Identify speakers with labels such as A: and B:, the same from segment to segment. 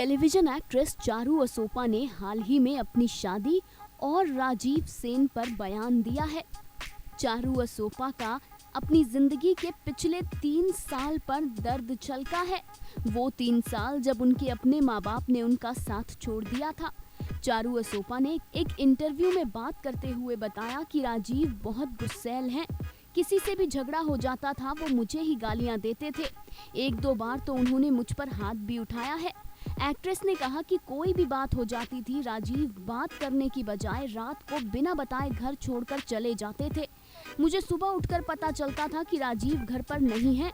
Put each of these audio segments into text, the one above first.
A: Television actress Charu Asopa ने हाल ही में अपनी शादी और राजीव सेन पर बयान दिया है। चारू असोपा का अपनी जिंदगी के पिछले 3 साल पर दर्द छलका है। वो 3 साल जब उनके अपने माँ बाप ने उनका साथ छोड़ दिया था। चारू असोपा ने एक इंटरव्यू में बात करते हुए बताया कि राजीव बहुत गुस्सैल हैं। किसी से भी झगड़ा हो जाता था वो मुझे ही गालियां देते थे। 1-2 बार तो उन्होंने मुझ पर हाथ भी उठाया है। एक्ट्रेस ने कहा कि कोई भी बात हो जाती थी, राजीव बात करने की बजाय रात को बिना बताए घर छोड़कर चले जाते थे। मुझे सुबह उठकर पता चलता था कि राजीव घर पर नहीं है।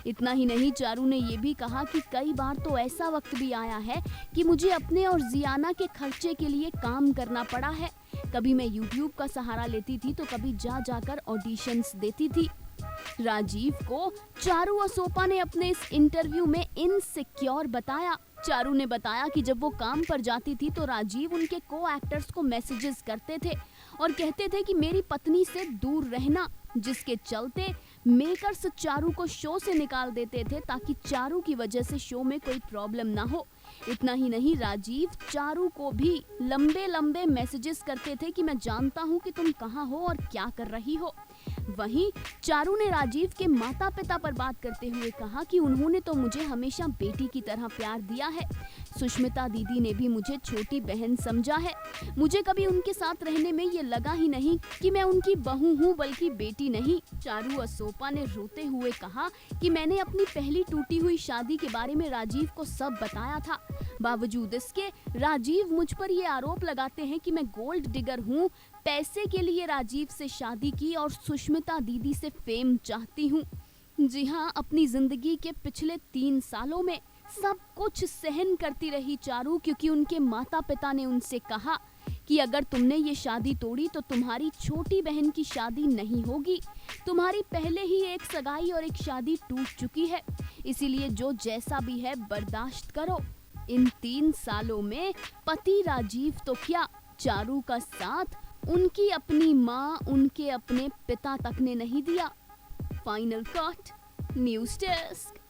A: इतना ही नहीं, चारू ने ये भी कहा कि कई बार तो ऐसा वक्त भी आया है कि मुझे अपने और जियाना के खर्चे के लिए काम करना पड़ा है। कभी मैं यूट्यूब का सहारा लेती थी तो कभी जाकर ऑडिशंस देती थी। राजीव को चारू असोपा ने अपने इस इंटरव्यू में इनसिक्योर बताया। चारू ने बताया कि जब वो काम पर जाती थी तो राजीव उनके को एक्टर्स को मैसेजेस करते थे और कहते थे कि मेरी पत्नी से दूर रहना, जिसके चलते मेकर्स चारू को शो से निकाल देते थे ताकि चारू की वजह से शो में कोई प्रॉब्लम ना हो। इतना ही नहीं, राजीव चारू को भी लंबे मैसेजेस करते थे कि मैं जानता हूँ कि तुम कहाँ हो और क्या कर रही हो। वहीं चारू ने राजीव के माता पिता पर बात करते हुए कहा कि उन्होंने तो मुझे हमेशा बेटी की तरह प्यार दिया है। सुष्मिता दीदी ने भी मुझे छोटी बहन समझा है। मुझे कभी उनके साथ रहने में ये लगा ही नहीं कि मैं उनकी बहू हूँ बल्कि बेटी नहीं। चारू असोपा ने रोते हुए कहा कि मैंने अपनी पहली टूटी हुई शादी के बारे में राजीव को सब बताया था। बावजूद इसके राजीव मुझ पर ये आरोप लगाते हैं कि मैं गोल्ड डिगर हूँ। पैसे के लिए राजीव से शादी की और सुष्मिता दीदी से फेम चाहती हूँ। जी हाँ, अपनी जिंदगी के पिछले 3 सालों में सब कुछ सहन करती रही चारू, क्योंकि उनके माता पिता ने उनसे कहा कि अगर तुमने ये शादी तोड़ी तो तुम्हारी छोटी बहन की शादी नहीं होगी। तुम्हारी पहले ही एक सगाई और एक शादी टूट चुकी है, इसीलिए जो जैसा भी है बर्दाश्त करो। इन 3 सालों में पति राजीव तो क्या, चारू का साथ उनकी अपनी माँ, उनके अपने पिता तक ने नहीं दिया। Final cut, news desk.